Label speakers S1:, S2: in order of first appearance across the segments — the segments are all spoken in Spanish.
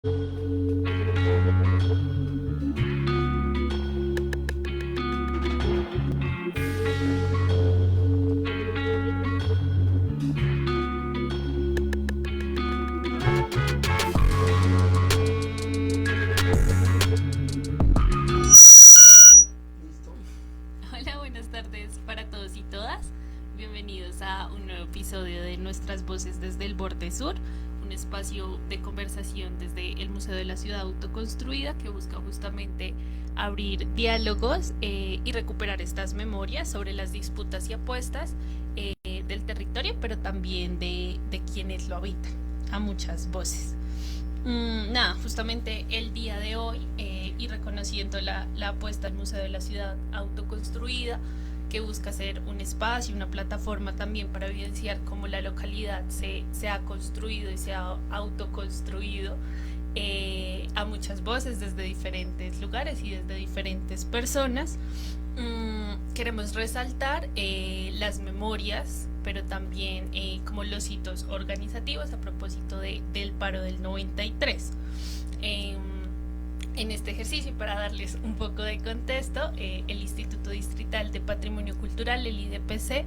S1: Hola, buenas tardes para todos y todas. Bienvenidos a un nuevo episodio de Nuestras Voces desde el Borde Sur, un espacio de conversación desde el Museo de la Ciudad Autoconstruida que busca justamente abrir diálogos y recuperar estas memorias sobre las disputas y apuestas del territorio, pero también de quienes lo habitan, a muchas voces. Nada, justamente el día de hoy y reconociendo la apuesta al Museo de la Ciudad Autoconstruida, que busca ser un espacio, una plataforma también para evidenciar cómo la localidad se ha construido y se ha autoconstruido a muchas voces desde diferentes lugares y desde diferentes personas. Queremos resaltar las memorias, pero también como los hitos organizativos a propósito del paro del 93. En este ejercicio, para darles un poco de contexto, el Instituto Distrital de Patrimonio Cultural, el IDPC,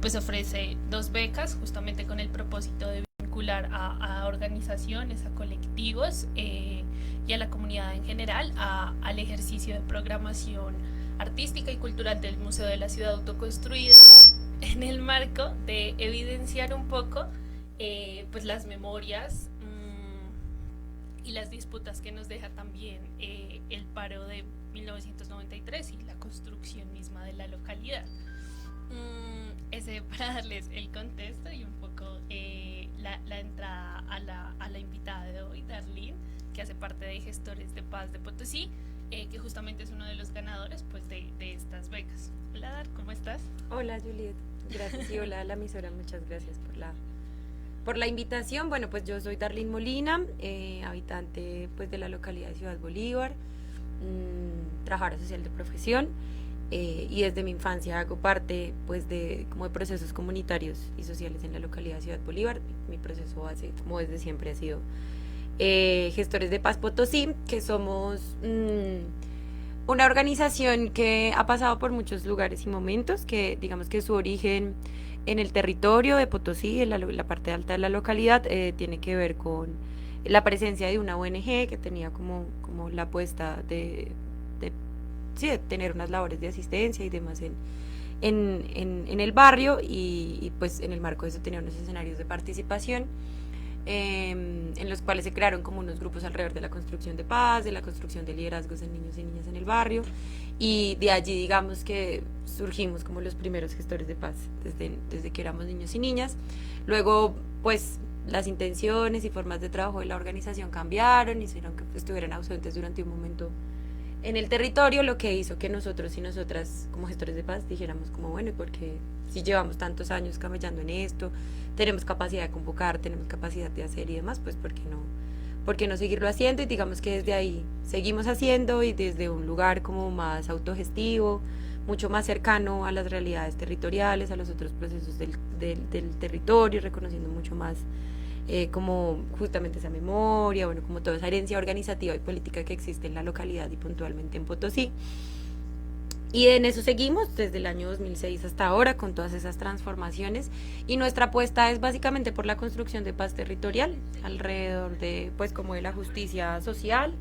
S1: pues ofrece 2 becas justamente con el propósito de vincular a organizaciones, a colectivos y a la comunidad en general al ejercicio de programación artística y cultural del Museo de la Ciudad Autoconstruida, en el marco de evidenciar un poco pues las memorias y las disputas que nos deja también el paro de 1993 y la construcción misma de la localidad. Ese para darles el contexto y un poco la entrada a la invitada de hoy, Darlene, que hace parte de Gestores de Paz de Potosí, que justamente es uno de los ganadores pues, de estas becas. Hola Dar, ¿cómo estás?
S2: Hola Juliet, gracias y hola a la emisora, muchas gracias por la invitación. Bueno, pues yo soy Darlene Molina, habitante pues de la localidad de Ciudad Bolívar, trabajadora social de profesión, y desde mi infancia hago parte pues de como de procesos comunitarios y sociales en la localidad de Ciudad Bolívar. Mi proceso hace como desde siempre ha sido Gestores de Paz Potosí, que somos una organización que ha pasado por muchos lugares y momentos, que digamos que su origen en el territorio de Potosí, en la parte alta de la localidad, tiene que ver con la presencia de una ONG que tenía como la apuesta de, sí, de tener unas labores de asistencia y demás en el barrio y pues en el marco de eso tenía unos escenarios de participación en los cuales se crearon como unos grupos alrededor de la construcción de paz, de la construcción de liderazgos en niños y niñas en el barrio, y de allí digamos que surgimos como los primeros gestores de paz desde que éramos niños y niñas. Luego pues las intenciones y formas de trabajo de la organización cambiaron, hicieron que estuvieran ausentes durante un momento en el territorio, lo que hizo que nosotros y nosotras como gestores de paz dijéramos como bueno, ¿y por qué si llevamos tantos años camellando en esto, tenemos capacidad de convocar, tenemos capacidad de hacer y demás, pues por qué no seguirlo haciendo? Y digamos que desde ahí seguimos haciendo y desde un lugar como más autogestivo, mucho más cercano a las realidades territoriales, a los otros procesos del territorio, reconociendo mucho más como justamente esa memoria, bueno, como toda esa herencia organizativa y política que existe en la localidad y puntualmente en Potosí. Y en eso seguimos desde el año 2006 hasta ahora con todas esas transformaciones, y nuestra apuesta es básicamente por la construcción de paz territorial alrededor de pues como de la justicia social,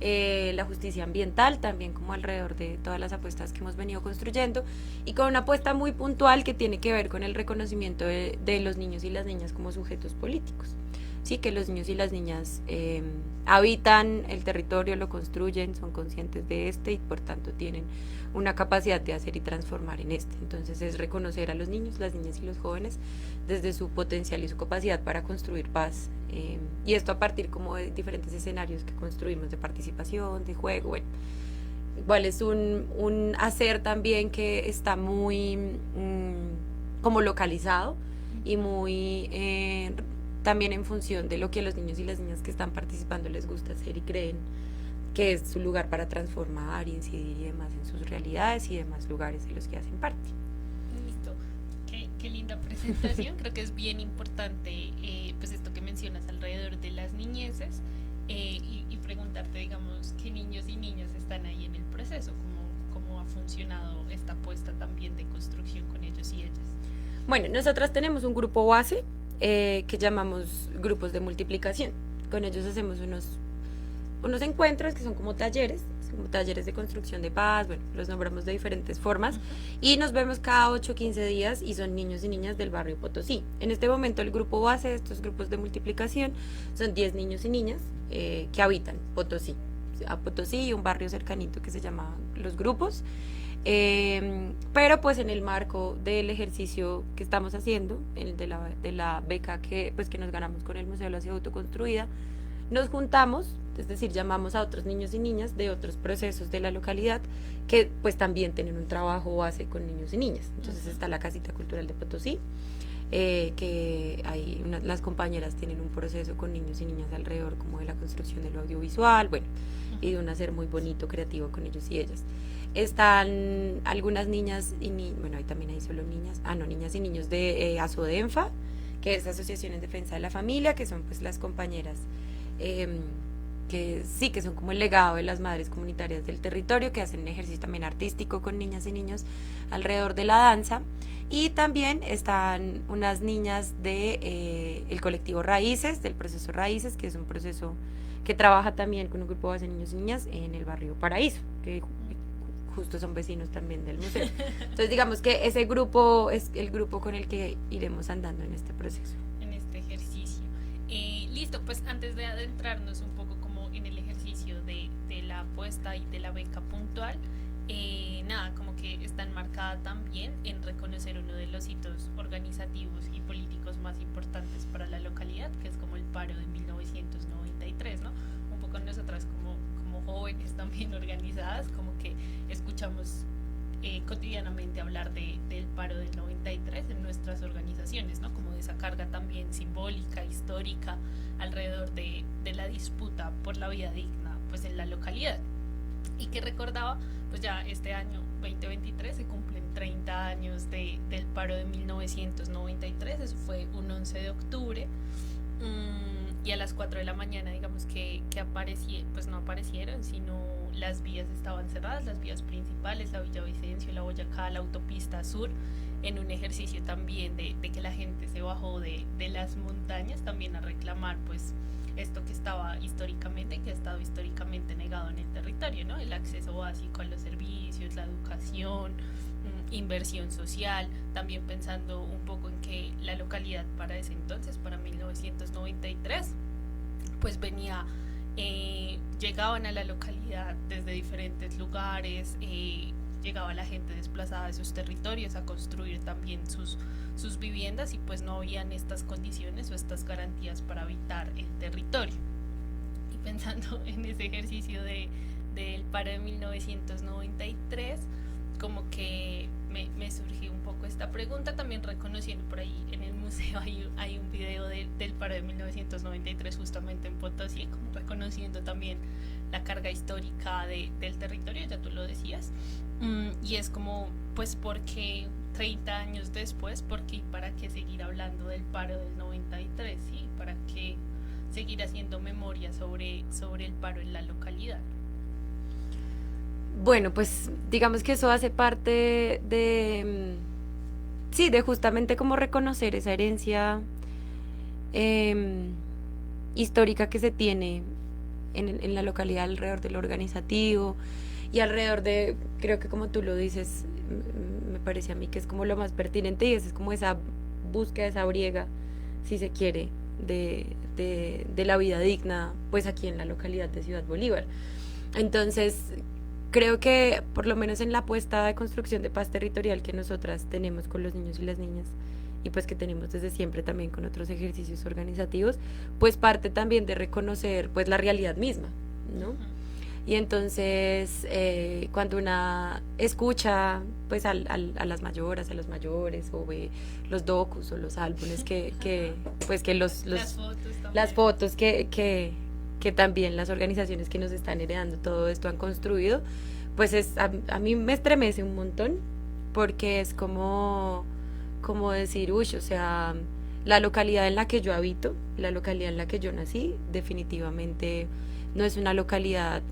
S2: la justicia ambiental, también como alrededor de todas las apuestas que hemos venido construyendo, y con una apuesta muy puntual que tiene que ver con el reconocimiento de los niños y las niñas como sujetos políticos. Sí, que los niños y las niñas habitan el territorio, lo construyen, son conscientes de este y por tanto tienen una capacidad de hacer y transformar en este. Entonces es reconocer a los niños, las niñas y los jóvenes desde su potencial y su capacidad para construir paz. Y esto a partir como de diferentes escenarios que construimos de participación, de juego, bueno. Igual es un hacer también que está muy como localizado y muy también en función de lo que a los niños y las niñas que están participando les gusta hacer y creen que es su lugar para transformar, incidir y demás en sus realidades y demás lugares de los que hacen parte.
S1: Listo. Qué linda presentación. Creo que es bien importante pues esto que mencionas alrededor de las niñeces preguntarte, digamos, qué niños y niñas están ahí en el proceso, cómo ha funcionado esta apuesta también de construcción con ellos y ellas.
S2: Bueno, nosotras tenemos un grupo base que llamamos grupos de multiplicación. Con ellos hacemos unos encuentros que son como talleres de construcción de paz, bueno, los nombramos de diferentes formas, y nos vemos cada 8 o 15 días y son niños y niñas del barrio Potosí. En este momento el grupo base de estos grupos de multiplicación son 10 niños y niñas que habitan Potosí, a Potosí y un barrio cercanito que se llama Los Grupos. Pero pues en el marco del ejercicio que estamos haciendo, el de la beca que nos ganamos con el Museo de la Ciudad Autoconstruida, nos juntamos, es decir, llamamos a otros niños y niñas de otros procesos de la localidad que pues también tienen un trabajo base con niños y niñas. Entonces está la Casita Cultural de Potosí, que las compañeras tienen un proceso con niños y niñas alrededor como de la construcción de lo audiovisual, bueno, y de un hacer muy bonito, creativo con ellos y ellas. Están algunas niñas bueno, ahí también hay solo niñas, niñas y niños de ASODENFA, que es Asociación en Defensa de la Familia, que son pues las compañeras que sí, que son como el legado de las madres comunitarias del territorio, que hacen un ejercicio también artístico con niñas y niños alrededor de la danza. Y también están unas niñas de el colectivo Raíces, del proceso Raíces, que es un proceso que trabaja también con un grupo de niños y niñas en el barrio Paraíso, que justo son vecinos también del museo. Entonces digamos que ese grupo es el grupo con el que iremos andando en este proceso.
S1: En este ejercicio. Listo, pues antes de adentrarnos un poco como en el ejercicio de la apuesta y de la beca puntual, nada, como que está enmarcada también en reconocer uno de los hitos organizativos y políticos más importantes para la localidad, que es como el paro de 1993, ¿no? Un poco nosotras como jóvenes también organizadas, como que escuchamos cotidianamente hablar del paro del 93 en nuestras organizaciones, ¿no? Como de esa carga también simbólica, histórica, alrededor de la disputa por la vida digna, pues en la localidad. Y que recordaba, pues ya este año 2023 se cumplen 30 años del paro de 1993, eso fue un 11 de octubre, y a las 4 de la mañana, digamos que pues no aparecieron, sino las vías estaban cerradas, las vías principales, la Villavicencio, la Boyacá, la autopista sur, en un ejercicio también de que la gente se bajó de las montañas también a reclamar pues esto que estaba históricamente, que ha estado históricamente negado en el territorio, ¿no? El acceso básico a los servicios, la educación, inversión social, también pensando un poco en que la localidad para ese entonces, para 1993, pues llegaban a la localidad desde diferentes lugares, llegaba la gente desplazada de sus territorios a construir también sus viviendas y pues no habían estas condiciones o estas garantías para habitar el territorio. Y pensando en ese ejercicio del paro de 1993, como que me surgió un poco esta pregunta, también reconociendo por ahí en el museo hay un video del paro de 1993 justamente en Potosí, como reconociendo también la carga histórica del territorio, ya tú lo decías, y es como, pues, porque 30 años después, ¿por qué y para qué seguir hablando del paro del 93? ¿Sí? ¿Para qué seguir haciendo memoria sobre el paro en la localidad?
S2: Bueno, pues digamos que eso hace parte de justamente como reconocer esa herencia histórica que se tiene en la localidad alrededor del organizativo y alrededor de, creo que como tú lo dices, me parece a mí que es como lo más pertinente y es como esa búsqueda, esa briega, si se quiere, de la vida digna, pues aquí en la localidad de Ciudad Bolívar. Entonces, creo que por lo menos en la apuesta de construcción de paz territorial que nosotras tenemos con los niños y las niñas y pues que tenemos desde siempre también con otros ejercicios organizativos, pues parte también de reconocer pues la realidad misma, ¿no? Y entonces cuando una escucha pues a las mayoras, a los mayores o ve los docus o los álbumes que las fotos que también las organizaciones que nos están heredando todo esto han construido, pues a mí me estremece un montón porque es como decir, o sea, la localidad en la que yo habito, la localidad en la que yo nací, definitivamente no es una localidad,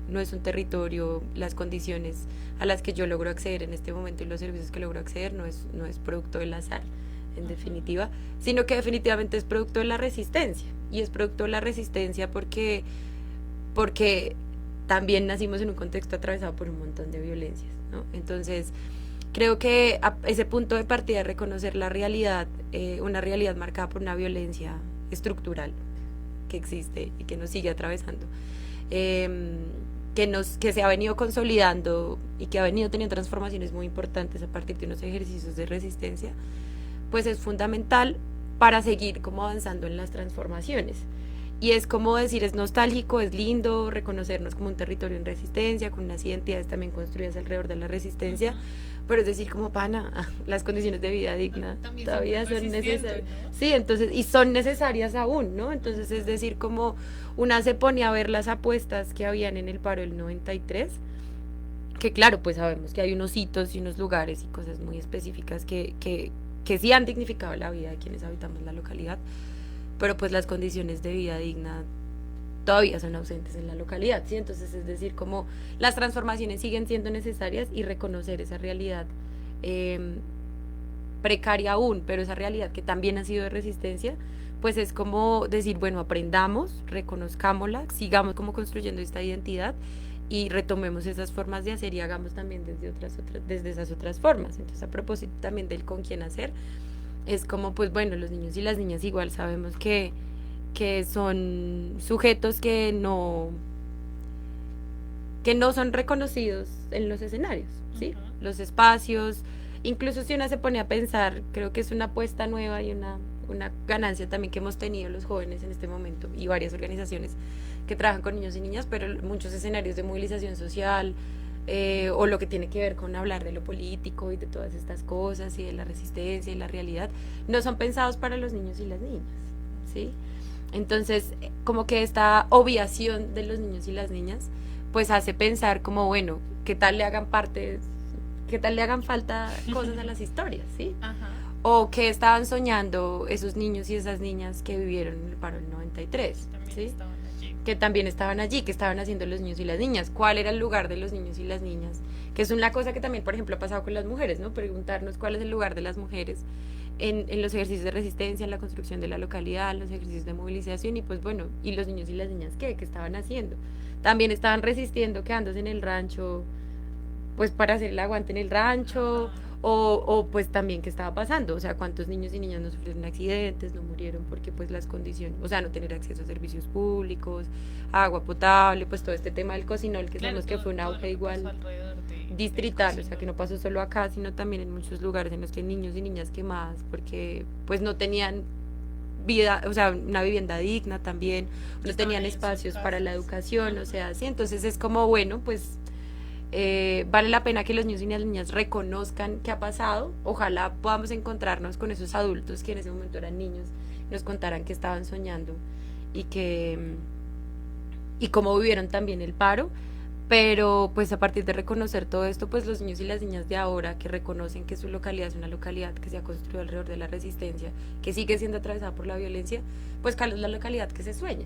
S2: no es un territorio, las condiciones a las que yo logro acceder en este momento y los servicios que logro acceder no es producto del azar, en definitiva, sino que definitivamente es producto de la resistencia. Y es producto de la resistencia porque también nacimos en un contexto atravesado por un montón de violencias, ¿no? Entonces, creo que a ese punto de partida de reconocer la realidad, una realidad marcada por una violencia estructural que existe y que nos sigue atravesando, que se ha venido consolidando y que ha venido teniendo transformaciones muy importantes a partir de unos ejercicios de resistencia, pues es fundamental para seguir como avanzando en las transformaciones. Y es como decir, es nostálgico, es lindo reconocernos como un territorio en resistencia, con unas identidades también construidas alrededor de la resistencia, pero es decir, como pana, las condiciones de vida digna
S1: también
S2: todavía son necesarias.
S1: ¿no?
S2: Sí, entonces, y son necesarias aún, ¿no? Entonces, es decir, como una se pone a ver las apuestas que habían en el paro del 93, que claro, pues sabemos que hay unos hitos y unos lugares y cosas muy específicas que sí han dignificado la vida de quienes habitamos la localidad, pero pues las condiciones de vida digna todavía son ausentes en la localidad, ¿sí? Entonces, es decir, como las transformaciones siguen siendo necesarias y reconocer esa realidad precaria aún, pero esa realidad que también ha sido de resistencia, pues es como decir, bueno, aprendamos, reconozcámosla, sigamos como construyendo esta identidad y retomemos esas formas de hacer y hagamos también desde esas otras formas. Entonces, a propósito también del con quién hacer, es como, pues bueno, los niños y las niñas igual sabemos que son sujetos que no son reconocidos en los escenarios, ¿sí? Los espacios, incluso si uno se pone a pensar, creo que es una apuesta nueva y una ganancia también que hemos tenido los jóvenes en este momento y varias organizaciones que trabajan con niños y niñas, pero muchos escenarios de movilización social, o lo que tiene que ver con hablar de lo político y de todas estas cosas y de la resistencia y la realidad, no son pensados para los niños y las niñas, ¿sí? Entonces, como que esta obviación de los niños y las niñas, pues hace pensar como, bueno, ¿qué tal le hagan falta cosas a las historias, ¿sí?
S1: Ajá.
S2: O qué estaban soñando esos niños y esas niñas que vivieron en el paro del 93, ¿sí? Que también estaban allí, que estaban haciendo los niños y las niñas, cuál era el lugar de los niños y las niñas, que es una cosa que también, por ejemplo, ha pasado con las mujeres, ¿no? Preguntarnos cuál es el lugar de las mujeres en los ejercicios de resistencia, en la construcción de la localidad, en los ejercicios de movilización, y pues bueno, ¿y los niños y las niñas qué estaban haciendo? También estaban resistiendo, quedándose en el rancho, pues para hacer el aguante en el rancho, o pues también qué estaba pasando, o sea, cuántos niños y niñas no sufrieron accidentes, no murieron porque pues las condiciones, o sea, no tener acceso a servicios públicos, agua potable, pues todo este tema del cocinol, que
S1: Claro,
S2: sabemos que fue un auge igual distrital, o sea, que no pasó solo acá, sino también en muchos lugares en los que niños y niñas quemadas, porque pues no tenían vida, o sea, una vivienda digna también, no tenían espacios para la educación, o sea, sí, entonces es como, bueno, pues vale la pena que los niños y las niñas reconozcan qué ha pasado. Ojalá podamos encontrarnos con esos adultos que en ese momento eran niños, nos contaran que estaban soñando y cómo vivieron también el paro. Pero pues a partir de reconocer todo esto, pues los niños y las niñas de ahora que reconocen que su localidad es una localidad que se ha construido alrededor de la resistencia, que sigue siendo atravesada por la violencia, pues ¿cuál es la localidad que se sueña?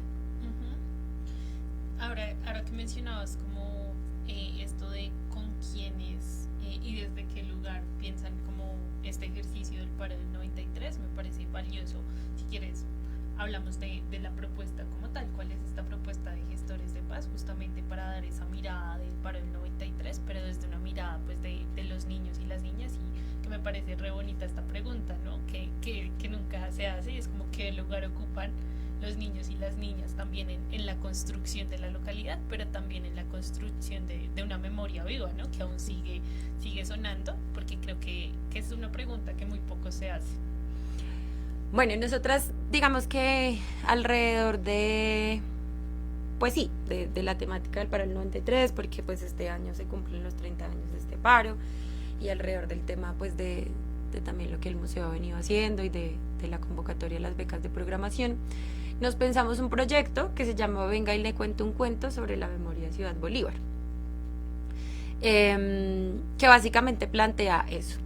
S1: Ahora que mencionabas como esto de con quiénes y desde qué lugar piensan como este ejercicio del paro del 93, me parece valioso. Si quieres, hablamos de la propuesta como tal. ¿Cuál es esta propuesta de gestores de paz? Justamente para dar esa mirada del paro del 93, pero desde una mirada pues de los niños y las niñas, y que me parece re bonita esta pregunta, ¿no? Que nunca se hace, y es como qué lugar ocupan los niños y las niñas también en la construcción de la localidad, pero también en la construcción de una memoria viva, ¿no? Que aún sigue sonando, porque creo que es una pregunta que muy poco se hace.
S2: Bueno, nosotras digamos que alrededor de, pues sí, de la temática del paro del 93, porque pues este año se cumplen los 30 años de este paro, y alrededor del tema pues de también lo que el museo ha venido haciendo y de la convocatoria de las becas de programación, nos pensamos un proyecto que se llama Venga y le cuento un cuento sobre la memoria de Ciudad Bolívar, que básicamente plantea eso,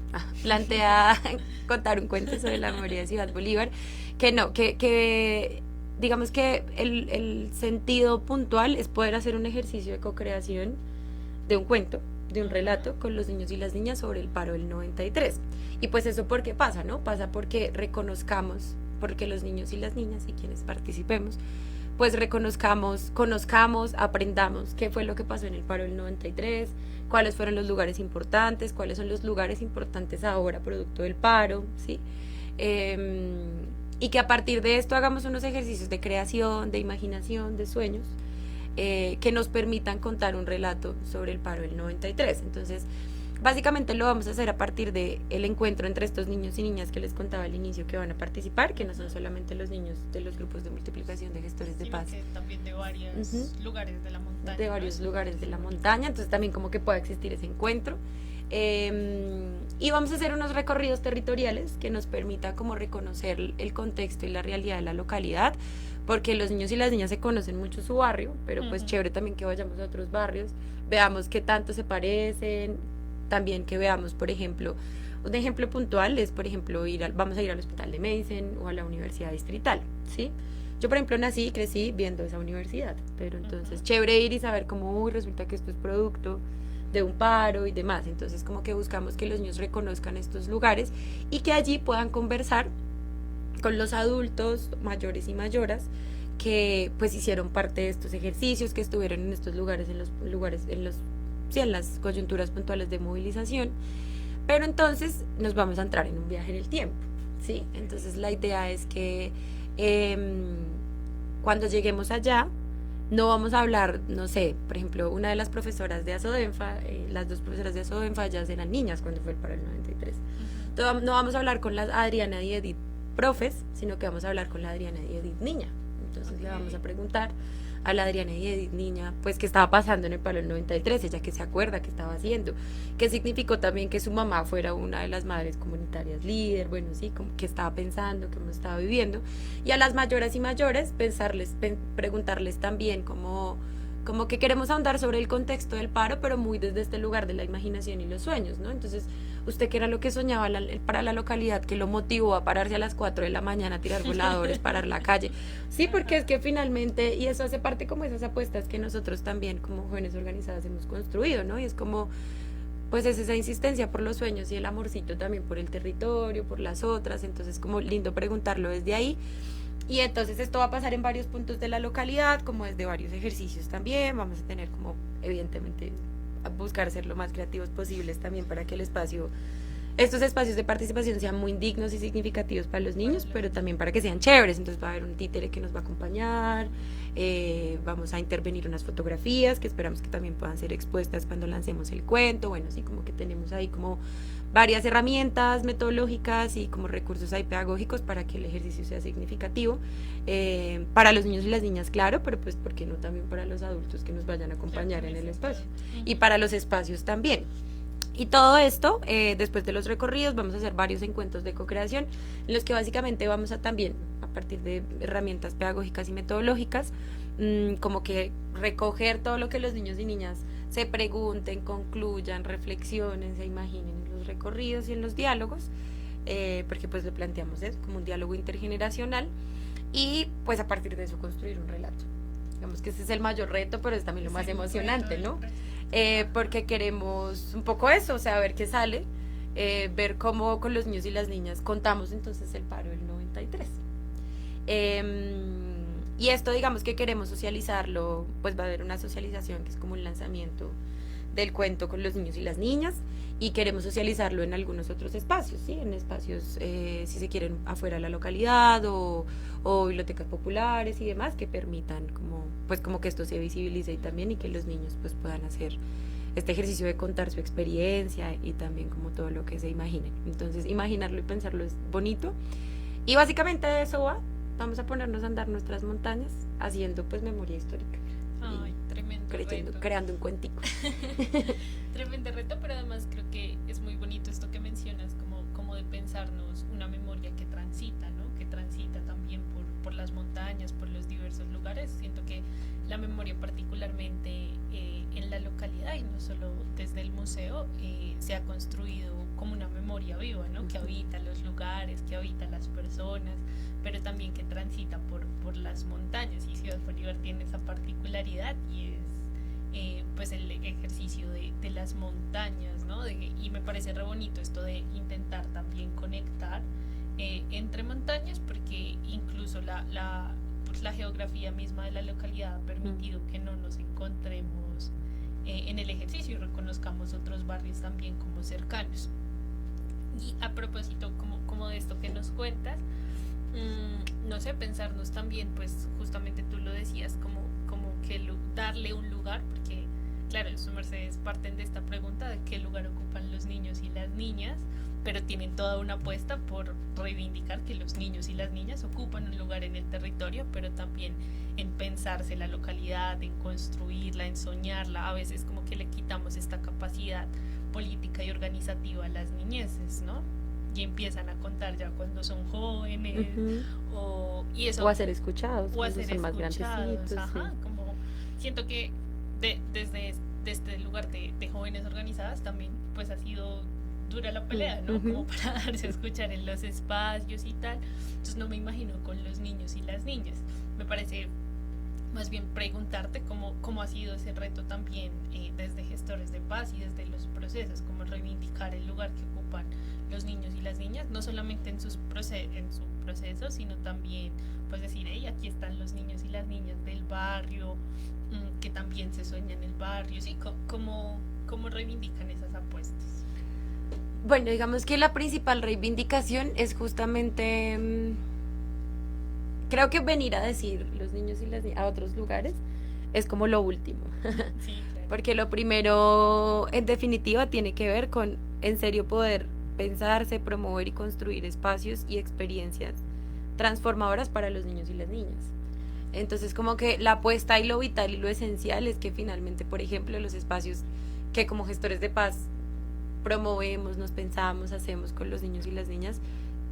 S2: plantea contar un cuento sobre la memoria de Ciudad Bolívar, que digamos que el sentido puntual es poder hacer un ejercicio de co-creación de un cuento, de un relato con los niños y las niñas sobre el paro del 93. Y pues eso, ¿por qué pasa, no? Pasa porque reconozcamos, porque los niños y las niñas y quienes participemos, pues reconozcamos, conozcamos, aprendamos qué fue lo que pasó en el paro del 93, cuáles fueron los lugares importantes, cuáles son los lugares importantes ahora producto del paro, ¿sí? Y que a partir de esto hagamos unos ejercicios de creación, de imaginación, de sueños, que nos permitan contar un relato sobre el paro del 93. Entonces, básicamente lo vamos a hacer a partir del encuentro entre estos niños y niñas que les contaba al inicio que van a participar, que no son solamente los niños de los grupos de multiplicación de gestores de paz,
S1: que también de varios lugares de la montaña.
S2: De varios lugares de la montaña, entonces también como que pueda existir ese encuentro. Y vamos a hacer unos recorridos territoriales que nos permita como reconocer el contexto y la realidad de la localidad, porque los niños y las niñas se conocen mucho su barrio, pero pues chévere también que vayamos a otros barrios, veamos qué tanto se parecen, también que veamos, por ejemplo, un ejemplo puntual es, por ejemplo, vamos a ir al hospital de Medicine o a la universidad distrital, ¿sí? Yo, por ejemplo, nací y crecí viendo esa universidad, pero entonces chévere ir y saber cómo, uy, resulta que esto es producto de un paro y demás, entonces como que buscamos que los niños reconozcan estos lugares y que allí puedan conversar con los adultos mayores y mayoras que pues hicieron parte de estos ejercicios, que estuvieron en estos lugares, en las coyunturas puntuales de movilización, pero entonces nos vamos a entrar en un viaje en el tiempo, ¿sí? Entonces la idea es que cuando lleguemos allá, no vamos a hablar, no sé, por ejemplo, una de las profesoras de Asodenfa, las dos profesoras de Asodenfa ya eran niñas cuando fue el paro del 93. Entonces, no vamos a hablar con la Adriana y Edith profes, sino que vamos a hablar con la Adriana y Edith niña. Entonces le vamos a preguntar a la Adriana y Edith niña, pues qué estaba pasando en el paro del 93, ella que se acuerda, qué estaba haciendo, qué significó también que su mamá fuera una de las madres comunitarias líder, bueno, sí, como qué estaba pensando, qué estaba viviendo, y a las mayoras y mayores preguntarles también como que queremos ahondar sobre el contexto del paro, pero muy desde este lugar de la imaginación y los sueños, ¿no? Entonces, ¿usted qué era lo que soñaba para la localidad, que lo motivó a pararse a las 4 de la mañana a tirar voladores, parar la calle? Sí, porque es que finalmente, y eso hace parte como esas apuestas que nosotros también como jóvenes organizadas hemos construido, ¿no? Y es como, pues es esa insistencia por los sueños y el amorcito también por el territorio, por las otras, entonces como lindo preguntarlo desde ahí. Y entonces esto va a pasar en varios puntos de la localidad, como desde varios ejercicios también, vamos a tener como, evidentemente, a buscar ser lo más creativos posibles también para que estos espacios de participación sean muy dignos y significativos para los niños, pero también para que sean chéveres. Entonces va a haber un títere que nos va a acompañar, vamos a intervenir unas fotografías que esperamos que también puedan ser expuestas cuando lancemos el cuento, bueno, sí, como que tenemos ahí como varias herramientas metodológicas y como recursos ahí pedagógicos para que el ejercicio sea significativo, para los niños y las niñas, claro, pero pues ¿por qué no también para los adultos que nos vayan a acompañar en el espacio? Y para los espacios también. Y todo esto, después de los recorridos, vamos a hacer varios encuentros de co-creación, en los que básicamente vamos a también, a partir de herramientas pedagógicas y metodológicas, como que recoger todo lo que los niños y niñas se pregunten, concluyan, reflexionen, se imaginen en los recorridos y en los diálogos, porque pues lo planteamos como un diálogo intergeneracional, y pues a partir de eso construir un relato. Digamos que ese es el mayor reto, pero es también lo más emocionante, ¿no? Porque queremos un poco eso, o sea, ver qué sale, ver cómo con los niños y las niñas contamos entonces el paro del 93. Y esto, digamos que queremos socializarlo, pues va a haber una socialización que es como un lanzamiento del cuento con los niños y las niñas, y queremos socializarlo en algunos otros espacios, ¿sí? En espacios, si se quieren, afuera de la localidad o bibliotecas populares y demás, que permitan como que esto se visibilice y también, y que los niños pues puedan hacer este ejercicio de contar su experiencia y también como todo lo que se imaginen. Entonces, imaginarlo y pensarlo es bonito, y básicamente de eso vamos a ponernos a andar nuestras montañas haciendo pues memoria histórica.
S1: Ay, tremendo reto.
S2: Creando un cuentico.
S1: tremendo reto, pero además creo que es muy bonito esto que mencionas, como de pensarnos una memoria que transita, ¿no? Que transita también por las montañas, por los diversos lugares. Siento que la memoria particularmente en la localidad y no solo desde el museo se ha construido como una memoria viva, ¿no? Que habita los lugares, que habita las personas, pero también que transita por las montañas, y Ciudad Bolívar tiene esa particularidad y es pues el ejercicio de las montañas, ¿no? Y me parece re bonito esto de intentar también conectar entre montañas, porque incluso pues la geografía misma de la localidad ha permitido que no nos encontremos en el ejercicio y reconozcamos otros barrios también como cercanos. Y a propósito como de esto que nos cuentas, no sé, pensarnos también, pues justamente tú lo decías, como que darle un lugar, porque claro, en su mercedes parten de esta pregunta de qué lugar ocupan los niños y las niñas, pero tienen toda una apuesta por reivindicar que los niños y las niñas ocupan un lugar en el territorio, pero también en pensarse la localidad, en construirla, en soñarla. A veces como que le quitamos esta capacidad política y organizativa a las niñeces, ¿no? Y empiezan a contar ya cuando son jóvenes, y eso,
S2: o a ser escuchados,
S1: o a ser
S2: son más
S1: escuchados,
S2: grandecitos.
S1: ajá,
S2: Sí.
S1: como siento que desde este lugar de jóvenes organizadas también pues ha sido dura la pelea, ¿no? Como para darse a escuchar en los espacios y tal. Entonces no me imagino con los niños y las niñas. Me parece más bien preguntarte cómo ha sido ese reto también desde gestores de paz y desde los procesos, como reivindicar el lugar que ocupan los niños y las niñas, no solamente en su proceso, sino también pues decir, hey, aquí están los niños y las niñas del barrio, que también se sueña en el barrio, ¿sí? ¿Cómo reivindican esas apuestas?
S2: Bueno, digamos que la principal reivindicación es justamente, creo que venir a decir los niños y las niñas a otros lugares es como lo último.
S1: Sí, claro.
S2: Porque lo primero, en definitiva, tiene que ver con, en serio, poder pensarse, promover y construir espacios y experiencias transformadoras para los niños y las niñas. Entonces, como que la apuesta y lo vital y lo esencial es que finalmente, por ejemplo, los espacios que como gestores de paz promovemos, nos pensamos, hacemos con los niños y las niñas,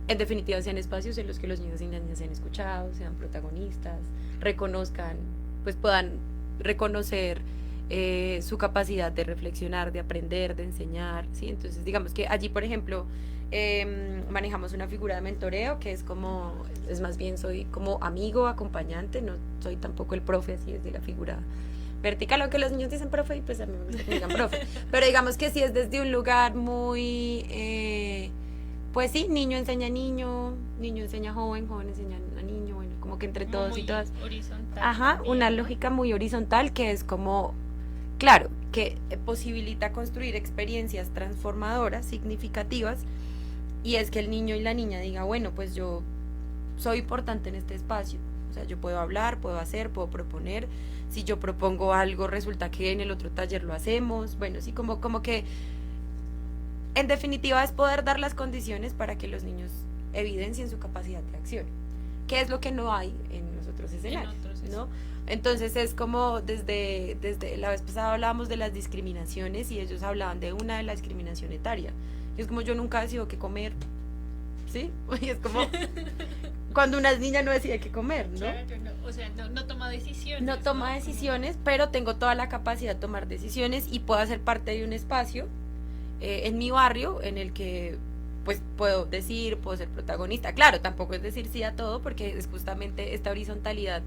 S2: en definitiva sean espacios en los que los niños y las niñas sean escuchados, sean protagonistas, reconozcan, pues puedan reconocer su capacidad de reflexionar, de aprender, de enseñar, ¿sí? Entonces, digamos que allí, por ejemplo, manejamos una figura de mentoreo que es como, es más bien soy como amigo, acompañante, no soy tampoco el profe, así es de la figura vertical, aunque los niños dicen profe y pues a mí me gusta que me digan profe, pero digamos que sí es desde un lugar muy, pues sí, niño enseña joven, joven enseña a niño, bueno, como que entre todos y todas.
S1: Horizontal.
S2: Ajá,
S1: También,
S2: una
S1: ¿no?
S2: lógica muy horizontal que es como, claro, que posibilita construir experiencias transformadoras, significativas, y es que el niño y la niña diga, bueno, pues yo soy importante en este espacio, o sea, yo puedo hablar, puedo hacer, puedo proponer, si yo propongo algo resulta que en el otro taller lo hacemos, bueno, sí, como que en definitiva es poder dar las condiciones para que los niños evidencien su capacidad de acción, que es lo que no hay en los otros escenarios, ¿no? Entonces es como desde la vez pasada hablábamos de las discriminaciones y ellos hablaban de una de la discriminación etaria, y es como yo nunca decido qué comer, ¿sí? Y es como cuando una niña no decide qué comer, ¿no?
S1: Claro, no, o sea, no toma decisiones.
S2: No toma decisiones, pero tengo toda la capacidad de tomar decisiones y puedo hacer parte de un espacio en mi barrio en el que pues puedo decir, puedo ser protagonista. Claro, tampoco es decir sí a todo porque es justamente esta horizontalidad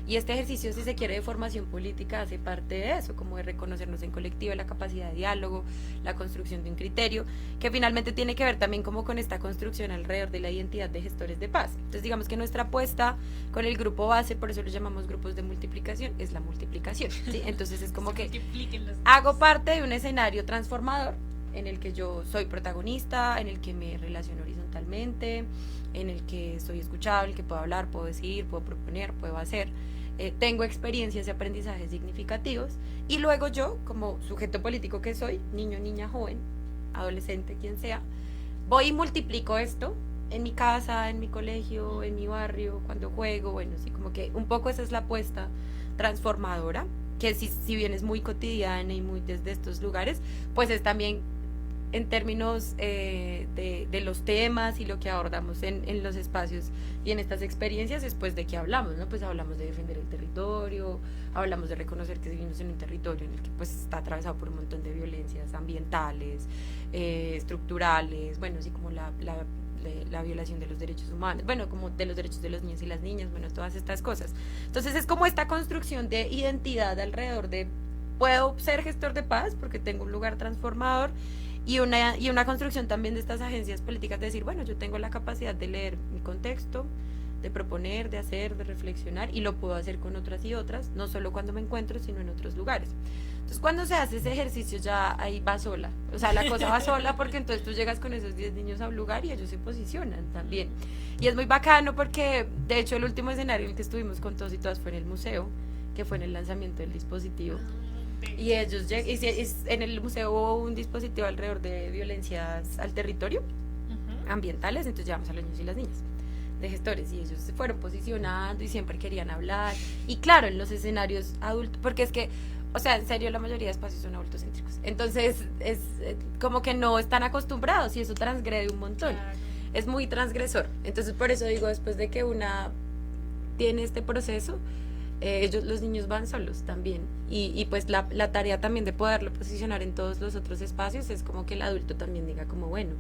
S2: y este ejercicio, si se quiere, de formación política hace parte de eso, como de reconocernos en colectivo, la capacidad de diálogo, la construcción de un criterio, que finalmente tiene que ver también como con esta construcción alrededor de la identidad de gestores de paz. Entonces digamos que nuestra apuesta con el grupo base, por eso lo llamamos grupos de multiplicación, es la multiplicación, ¿sí? Entonces es como que hago parte de un escenario transformador en el que yo soy protagonista, en el que me relaciono horizontalmente, en el que soy escuchado, en el que puedo hablar, puedo decidir, puedo proponer, puedo hacer, tengo experiencias y aprendizajes significativos, y luego yo, como sujeto político que soy, niño, niña, joven, adolescente, quien sea, voy y multiplico esto en mi casa, en mi colegio, en mi barrio, cuando juego, bueno, sí, como que un poco esa es la apuesta transformadora, que si bien es muy cotidiana y muy desde estos lugares, pues es también en términos de los temas y lo que abordamos en los espacios y en estas experiencias es pues de qué hablamos, ¿no? Pues hablamos de defender el territorio, hablamos de reconocer que vivimos en un territorio en el que pues está atravesado por un montón de violencias ambientales, estructurales, bueno, así como la violación de los derechos humanos, bueno, como de los derechos de los niños y las niñas, bueno, todas estas cosas. Entonces es como esta construcción de identidad alrededor de puedo ser gestor de paz porque tengo un lugar transformador y una construcción también de estas agencias políticas de decir, bueno, yo tengo la capacidad de leer mi contexto, de proponer, de hacer, de reflexionar y lo puedo hacer con otras y otras, no solo cuando me encuentro, sino en otros lugares. Entonces cuando se hace ese ejercicio ya ahí va sola, o sea, la cosa va sola porque entonces tú llegas con esos 10 niños a un lugar y ellos se posicionan también. Y es muy bacano porque de hecho el último escenario en el que estuvimos con todos y todas fue en el museo, que fue en el lanzamiento del dispositivo. Y ellos en el museo hubo un dispositivo alrededor de violencias al territorio, ambientales, entonces llevamos a los niños y las niñas de gestores y ellos se fueron posicionando y siempre querían hablar y claro, en los escenarios adultos, porque es que, o sea, en serio la mayoría de espacios son adultocéntricos, entonces es como que no están acostumbrados y eso transgrede un montón, claro. Es muy transgresor, entonces por eso digo, después de que una tiene este proceso, los niños van solos también y pues la tarea también de poderlo posicionar en todos los otros espacios es como que el adulto también diga como bueno,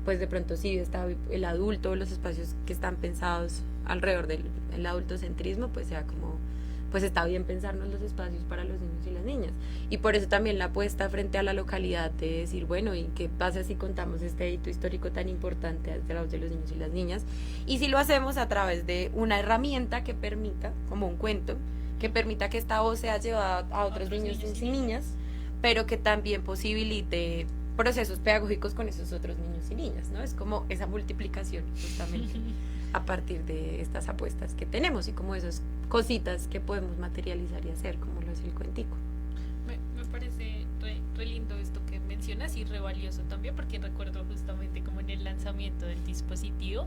S2: pues de pronto sí está el adulto, los espacios que están pensados alrededor del adultocentrismo, pues sea como pues está bien pensarnos los espacios para los niños y las niñas y por eso también la apuesta frente a la localidad de decir bueno, ¿y qué pasa si contamos este hito histórico tan importante a través de los niños y las niñas? Y si lo hacemos a través de una herramienta que permita, como un cuento, que permita que esta voz sea llevada a otros niños y niñas, pero que también posibilite procesos pedagógicos con esos otros niños y niñas, ¿no? Es como esa multiplicación justamente a partir de estas apuestas que tenemos y como esas cositas que podemos materializar y hacer, como lo es el cuentico.
S1: Me parece re lindo esto que mencionas y re valioso también, porque recuerdo justamente como en el lanzamiento del dispositivo,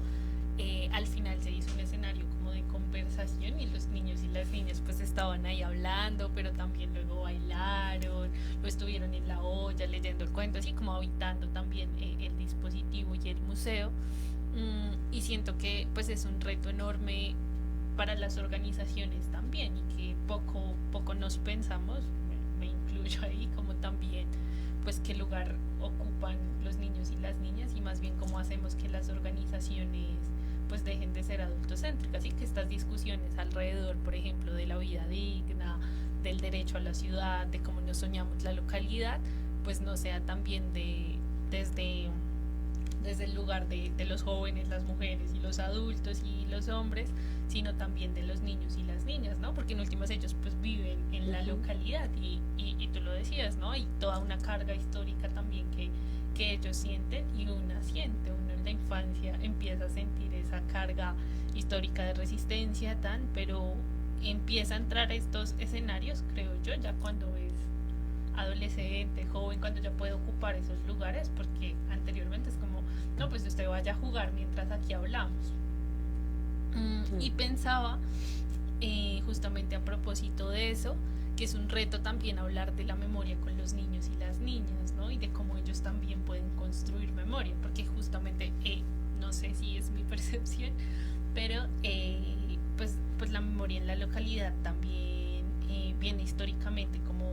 S1: al final se hizo un escenario como de conversación y los niños y las niñas pues estaban ahí hablando, pero también luego bailaron, lo estuvieron en la olla leyendo el cuento, así como habitando también el dispositivo y el museo. Y siento que pues es un reto enorme para las organizaciones también y que poco nos pensamos, me incluyo ahí, como también pues qué lugar ocupan los niños y las niñas y más bien cómo hacemos que las organizaciones pues dejen de ser adultocéntricas y que estas discusiones alrededor, por ejemplo, de la vida digna, del derecho a la ciudad, de cómo nos soñamos la localidad, pues no sea también desde el lugar de los jóvenes, las mujeres y los adultos y los hombres, sino también de los niños y las niñas, ¿no? Porque en últimas ellos pues viven en la localidad y tú lo decías, ¿no? Hay toda una carga histórica también que ellos sienten y uno en la infancia empieza a sentir esa carga histórica de resistencia pero empieza a entrar a estos escenarios, creo yo, ya cuando es adolescente, joven, cuando ya puede ocupar esos lugares, porque anteriormente es como, no, pues usted vaya a jugar mientras aquí hablamos. Y pensaba justamente a propósito de eso, que es un reto también hablar de la memoria con los niños y las niñas, ¿no? Y de cómo ellos también pueden construir memoria, porque justamente, no sé si es mi percepción, pero pues la memoria en la localidad también viene históricamente como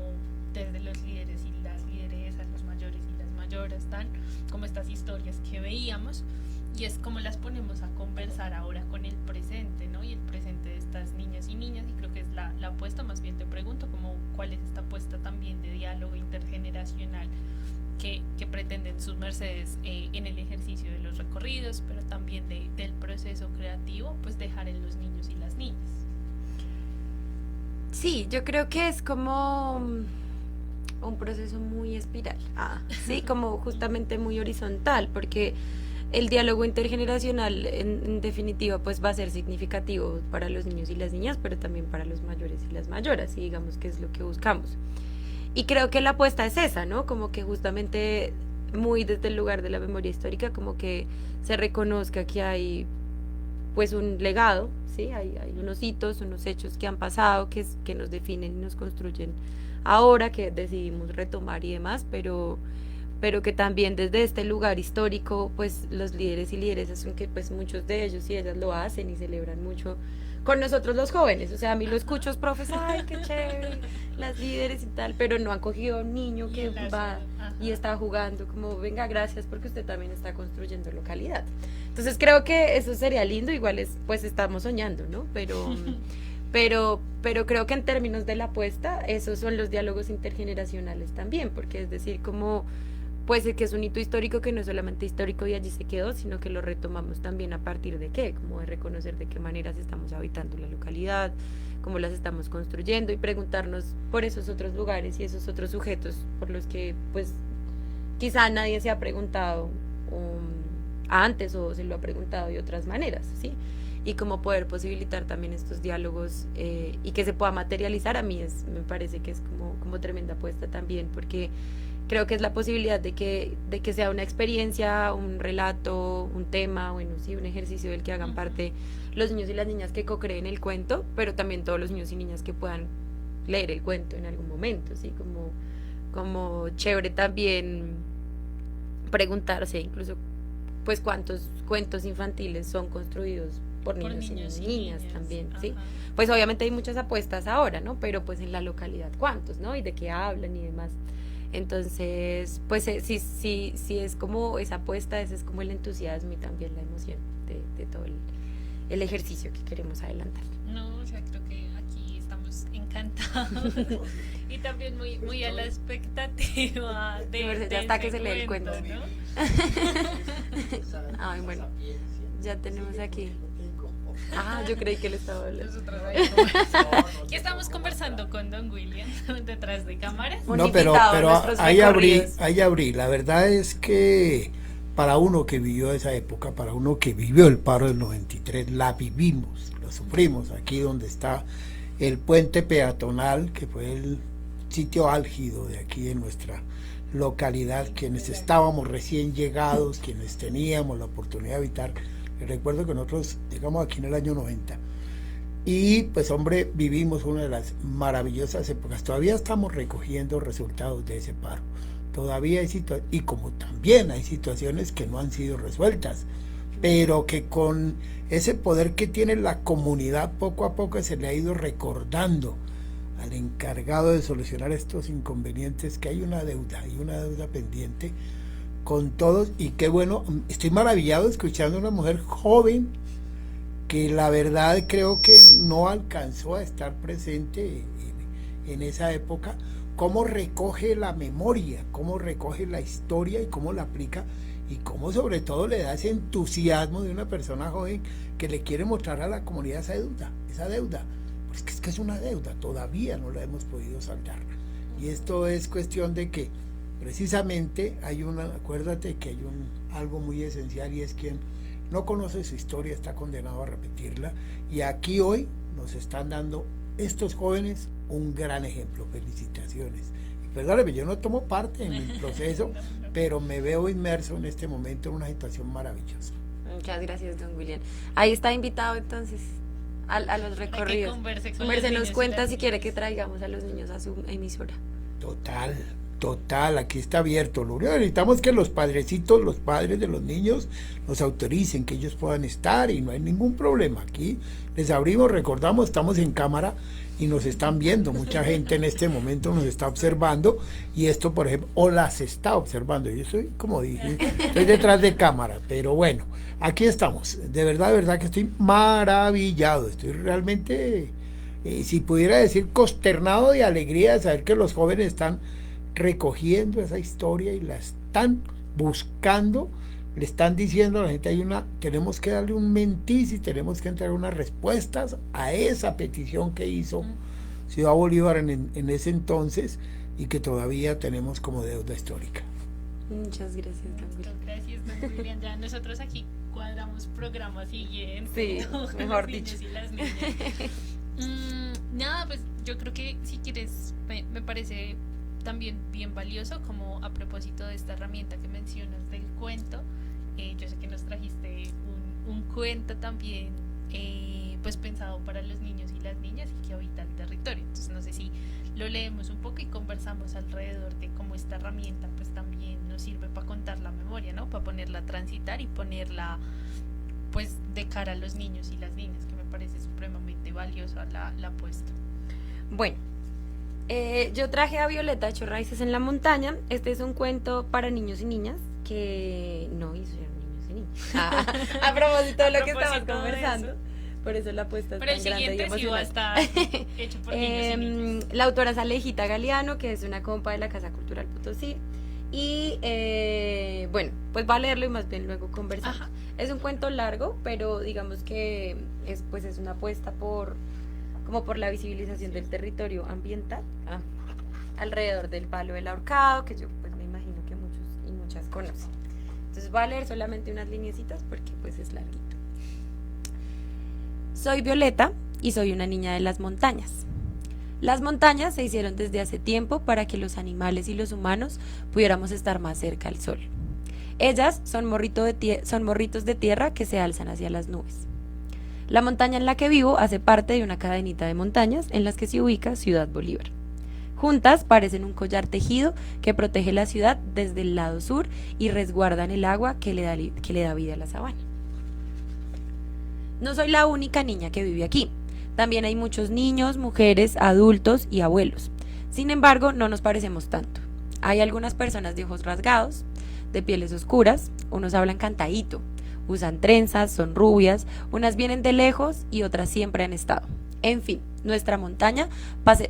S1: desde los líderes y las lideresas, los mayores y las mayoras, tan como estas historias que veíamos, y es como las ponemos a conversar ahora con el presente, ¿no? Y el presente de estas niñas y niñas, y creo que es la apuesta, más bien te pregunto como cuál es esta apuesta también de diálogo intergeneracional que pretenden sus mercedes en el ejercicio de los recorridos, pero también del proceso creativo, pues dejar en los niños y las niñas.
S2: Sí, yo creo que es como un proceso muy espiral, sí, como justamente muy horizontal, porque el diálogo intergeneracional en definitiva pues va a ser significativo para los niños y las niñas, pero también para los mayores y las mayoras, y digamos que es lo que buscamos. Y creo que la apuesta es esa, ¿no? Como que justamente muy desde el lugar de la memoria histórica, como que se reconozca que hay pues un legado, ¿sí? Hay unos hitos, unos hechos que han pasado, que nos definen y nos construyen ahora, que decidimos retomar y demás, pero que también desde este lugar histórico, pues los líderes y lideresas, aunque pues muchos de ellos y ellas lo hacen y celebran mucho con nosotros los jóvenes, o sea, a mí lo escucho los profes, ay, qué chévere, las líderes y tal, pero no han cogido a un niño que va y está jugando, como, venga, gracias, porque usted también está construyendo localidad. Entonces creo que eso sería lindo, igual es, pues estamos soñando, ¿no? Pero creo que en términos de la apuesta, esos son los diálogos intergeneracionales también, porque es decir, como pues que es un hito histórico que no es solamente histórico y allí se quedó, sino que lo retomamos también a partir de qué, como de reconocer de qué maneras estamos habitando la localidad, cómo las estamos construyendo y preguntarnos por esos otros lugares y esos otros sujetos por los que pues quizá nadie se ha preguntado antes o se lo ha preguntado de otras maneras, ¿sí? Y cómo poder posibilitar también estos diálogos y que se pueda materializar, a mí me parece que es como tremenda apuesta también, porque creo que es la posibilidad de que sea una experiencia, un relato, un tema, bueno, sí, un ejercicio del que hagan parte los niños y las niñas que co-creen el cuento, pero también todos los niños y niñas que puedan leer el cuento en algún momento, ¿sí? Como chévere también preguntarse incluso, pues, cuántos cuentos infantiles son construidos por niños y niñas también, ¿sí? Pues obviamente hay muchas apuestas ahora, ¿no? Pero pues en la localidad, ¿cuántos, no? Y de qué hablan y demás. Entonces, pues sí es como esa apuesta, ese es como el entusiasmo y también la emoción de todo el ejercicio que queremos adelantar.
S1: No, o sea, creo que aquí estamos encantados y también muy a la expectativa de
S2: ya hasta que se lee el
S1: cuento,
S2: cuento,
S1: ¿no?
S2: Ay, bueno, ya tenemos aquí. Yo creí que él estaba hablando.
S1: Nosotros aquí estamos conversando con Don William detrás de cámaras.
S3: No, pero ahí abrí. La verdad es que para uno que vivió esa época, para uno que vivió el paro del 93, la vivimos, lo sufrimos. Aquí donde está el puente peatonal, que fue el sitio álgido de aquí en nuestra localidad, quienes estábamos recién llegados, quienes teníamos la oportunidad de habitar. Recuerdo que nosotros llegamos aquí en el año 90 y pues hombre, vivimos una de las maravillosas épocas. Todavía estamos recogiendo resultados de ese paro, todavía hay situaciones, y como también hay situaciones que no han sido resueltas, pero que con ese poder que tiene la comunidad poco a poco se le ha ido recordando al encargado de solucionar estos inconvenientes que hay una deuda pendiente con todos. Y qué bueno, estoy maravillado escuchando a una mujer joven que la verdad creo que no alcanzó a estar presente en esa época, cómo recoge la memoria, cómo recoge la historia y cómo la aplica, y cómo sobre todo le da ese entusiasmo de una persona joven que le quiere mostrar a la comunidad esa deuda, pues es que es una deuda, todavía no la hemos podido saldar, y esto es cuestión de que precisamente acuérdate que hay algo muy esencial, y es quien no conoce su historia está condenado a repetirla, y aquí hoy nos están dando estos jóvenes un gran ejemplo. Felicitaciones. Y perdóneme, yo no tomo parte en el proceso, pero me veo inmerso en este momento en una situación maravillosa.
S2: Muchas gracias, don William. Ahí está invitado entonces a los recorridos. Converse, nos cuenta si quiere que traigamos a los niños a su emisora.
S3: Total, aquí está abierto. Lo único que necesitamos es que los padrecitos, los padres de los niños nos autoricen, que ellos puedan estar, y no hay ningún problema. Aquí les abrimos, recordamos, estamos en cámara y nos están viendo. Mucha gente en este momento nos está observando, y esto, por ejemplo, o las está observando. Yo soy, como dije, estoy detrás de cámara, pero bueno, aquí estamos. De verdad que estoy maravillado. Estoy realmente, si pudiera decir, consternado de alegría de saber que los jóvenes están recogiendo esa historia y la están buscando, le están diciendo a la gente, tenemos que darle un mentiz y tenemos que entregar unas respuestas a esa petición que hizo Ciudad Bolívar en ese entonces, y que todavía tenemos como deuda histórica.
S2: Muchas gracias,
S1: Muchas gracias, don William. Ya nosotros aquí cuadramos programa siguiente.
S2: Sí, mejor dicho.
S1: Y las niñas. Nada, pues yo creo que si quieres, me parece también bien valioso, como a propósito de esta herramienta que mencionas del cuento. Yo sé que nos trajiste un cuento también pues pensado para los niños y las niñas y que habitan el territorio. Entonces no sé si lo leemos un poco y conversamos alrededor de cómo esta herramienta pues también nos sirve para contar la memoria, ¿no? Para ponerla a transitar y ponerla pues de cara a los niños y las niñas, que me parece supremamente valiosa la apuesta.
S2: Bueno, yo traje a Violeta Echó Raíces en la Montaña. Este es un cuento para niños y niñas que no hizo niños y niñas. A propósito de lo que estamos conversando. Por eso la apuesta es
S1: pero
S2: tan grande y emocionante.
S1: Sí va a estar hecho por niños y niñas.
S2: La autora es Alejita Galeano, que es una compa de la Casa Cultural Potosí. Y bueno, pues va a leerlo y más bien luego conversamos. Ajá. Es un cuento largo, pero digamos que es una apuesta por la visibilización del territorio ambiental alrededor del palo del ahorcado, que yo pues me imagino que muchos y muchas conocen. Entonces voy a leer solamente unas lineecitas porque pues es larguito. Soy Violeta y soy una niña de las montañas. Las montañas se hicieron desde hace tiempo para que los animales y los humanos pudiéramos estar más cerca al sol. Ellas son morritos de tierra que se alzan hacia las nubes. La montaña en la que vivo hace parte de una cadenita de montañas en las que se ubica Ciudad Bolívar. Juntas parecen un collar tejido que protege la ciudad desde el lado sur y resguardan el agua que le da vida a la sabana. No soy la única niña que vive aquí. También hay muchos niños, mujeres, adultos y abuelos. Sin embargo, no nos parecemos tanto. Hay algunas personas de ojos rasgados, de pieles oscuras, unos hablan cantadito, usan trenzas, son rubias, unas vienen de lejos y otras siempre han estado. En fin, nuestra montaña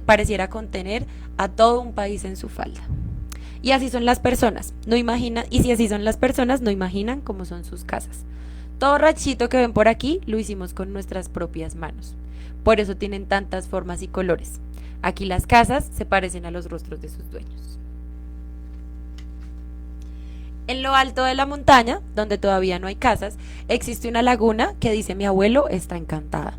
S2: pareciera contener a todo un país en su falda. Y así son las personas, si así son las personas, no imaginan cómo son sus casas. Todo ranchito que ven por aquí lo hicimos con nuestras propias manos. Por eso tienen tantas formas y colores. Aquí las casas se parecen a los rostros de sus dueños. En lo alto de la montaña, donde todavía no hay casas, existe una laguna que, dice mi abuelo, está encantada.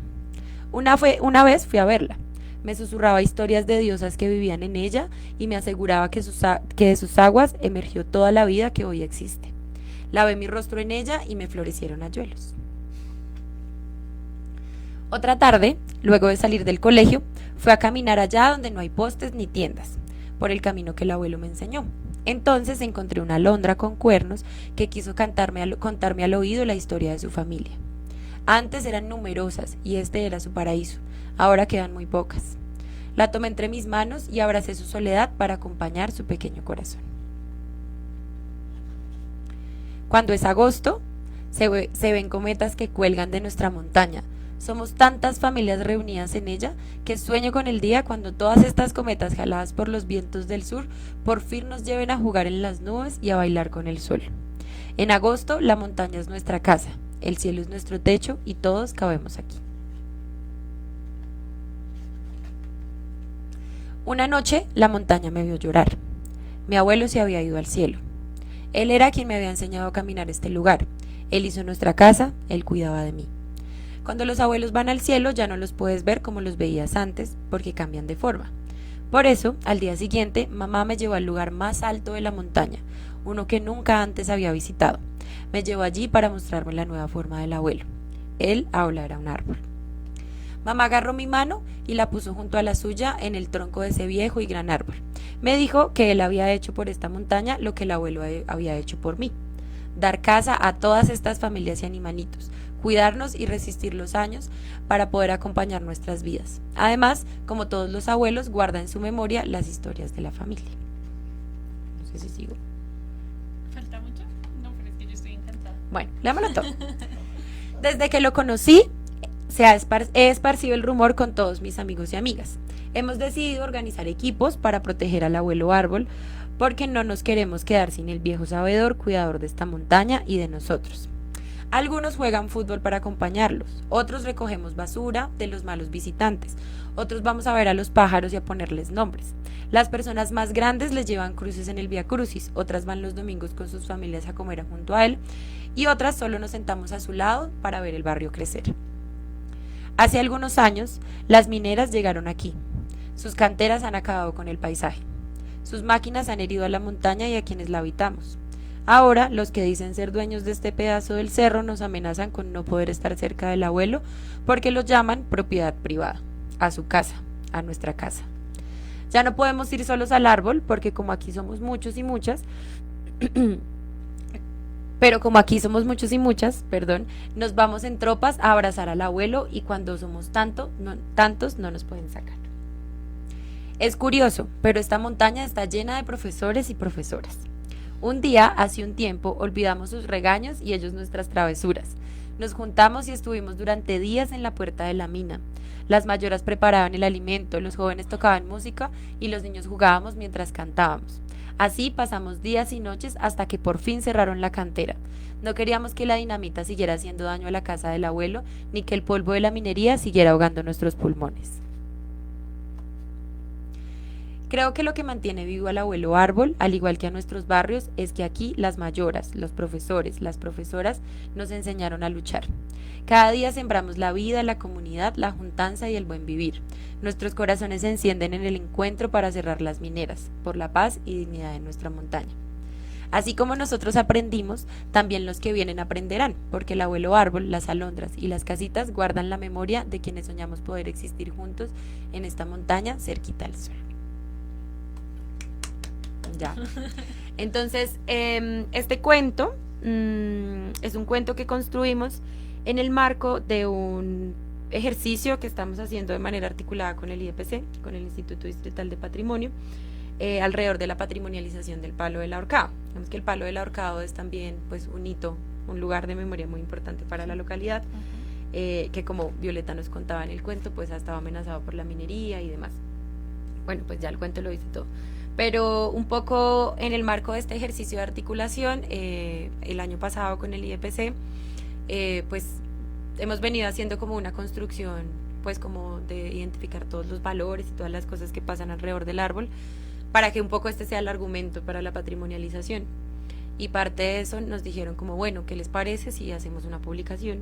S2: Una vez fui a verla. Me susurraba historias de diosas que vivían en ella y me aseguraba que de sus aguas emergió toda la vida que hoy existe. Lavé mi rostro en ella y me florecieron ayuelos. Otra tarde, luego de salir del colegio, fui a caminar allá donde no hay postes ni tiendas, por el camino que el abuelo me enseñó. Entonces encontré una alondra con cuernos que quiso contarme al oído la historia de su familia. Antes eran numerosas y este era su paraíso, ahora quedan muy pocas. La tomé entre mis manos y abracé su soledad para acompañar su pequeño corazón. Cuando es agosto, se ven cometas que cuelgan de nuestra montaña. Somos tantas familias reunidas en ella que sueño con el día cuando todas estas cometas jaladas por los vientos del sur por fin nos lleven a jugar en las nubes y a bailar con el sol. En agosto la montaña es nuestra casa, el cielo es nuestro techo y todos cabemos aquí. Una noche la montaña me vio llorar. Mi abuelo se había ido al cielo. Él era quien me había enseñado a caminar este lugar. Él hizo nuestra casa, él cuidaba de mí. Cuando los abuelos van al cielo ya no los puedes ver como los veías antes, porque cambian de forma. Por eso, al día siguiente, mamá me llevó al lugar más alto de la montaña, uno que nunca antes había visitado. Me llevó allí para mostrarme la nueva forma del abuelo. Él ahora era un árbol. Mamá agarró mi mano y la puso junto a la suya en el tronco de ese viejo y gran árbol. Me dijo que él había hecho por esta montaña lo que el abuelo había hecho por mí. Dar casa a todas estas familias y animalitos, cuidarnos y resistir los años para poder acompañar nuestras vidas. Además, como todos los abuelos, guarda en su memoria las historias de la familia. No sé si sigo.
S1: ¿Falta mucho? No, pero es que yo estoy encantada.
S2: Bueno, léamelo todo. Desde que lo conocí, he esparcido el rumor con todos mis amigos y amigas. Hemos decidido organizar equipos para proteger al abuelo árbol, porque no nos queremos quedar sin el viejo sabedor, cuidador de esta montaña y de nosotros. Algunos juegan fútbol para acompañarlos, otros recogemos basura de los malos visitantes, otros vamos a ver a los pájaros y a ponerles nombres. Las personas más grandes les llevan cruces en el Vía Crucis, otras van los domingos con sus familias a comer junto a él y otras solo nos sentamos a su lado para ver el barrio crecer. Hace algunos años, las mineras llegaron aquí. Sus canteras han acabado con el paisaje. Sus máquinas han herido a la montaña y a quienes la habitamos. Ahora, los que dicen ser dueños de este pedazo del cerro nos amenazan con no poder estar cerca del abuelo porque lo llaman propiedad privada, a su casa, a nuestra casa. Ya no podemos ir solos al árbol porque como aquí somos muchos y muchas, nos vamos en tropas a abrazar al abuelo y cuando somos tantos no nos pueden sacar. Es curioso, pero esta montaña está llena de profesores y profesoras. Un día, hace un tiempo, olvidamos sus regaños y ellos nuestras travesuras. Nos juntamos y estuvimos durante días en la puerta de la mina. Las mayoras preparaban el alimento, los jóvenes tocaban música y los niños jugábamos mientras cantábamos. Así pasamos días y noches hasta que por fin cerraron la cantera. No queríamos que la dinamita siguiera haciendo daño a la casa del abuelo, ni que el polvo de la minería siguiera ahogando nuestros pulmones. Creo que lo que mantiene vivo al abuelo árbol, al igual que a nuestros barrios, es que aquí las mayoras, los profesores, las profesoras nos enseñaron a luchar. Cada día sembramos la vida, la comunidad, la juntanza y el buen vivir. Nuestros corazones se encienden en el encuentro para cerrar las mineras, por la paz y dignidad de nuestra montaña. Así como nosotros aprendimos, también los que vienen aprenderán, porque el abuelo árbol, las alondras y las casitas guardan la memoria de quienes soñamos poder existir juntos en esta montaña cerquita al sol. Ya. Entonces, este cuento es un cuento que construimos en el marco de un ejercicio que estamos haciendo de manera articulada con el IDPC, con el Instituto Distrital de Patrimonio, alrededor de la patrimonialización del Palo del Ahorcado. Vemos que el Palo del Ahorcado es también pues un hito, un lugar de memoria muy importante para la localidad, que como Violeta nos contaba en el cuento, pues ha estado amenazado por la minería y demás. Bueno, pues ya el cuento lo dice todo. Pero un poco en el marco de este ejercicio de articulación, el año pasado con el IDPC, pues hemos venido haciendo como una construcción, pues como de identificar todos los valores y todas las cosas que pasan alrededor del árbol, para que un poco este sea el argumento para la patrimonialización. Y parte de eso nos dijeron como, bueno, ¿qué les parece si hacemos una publicación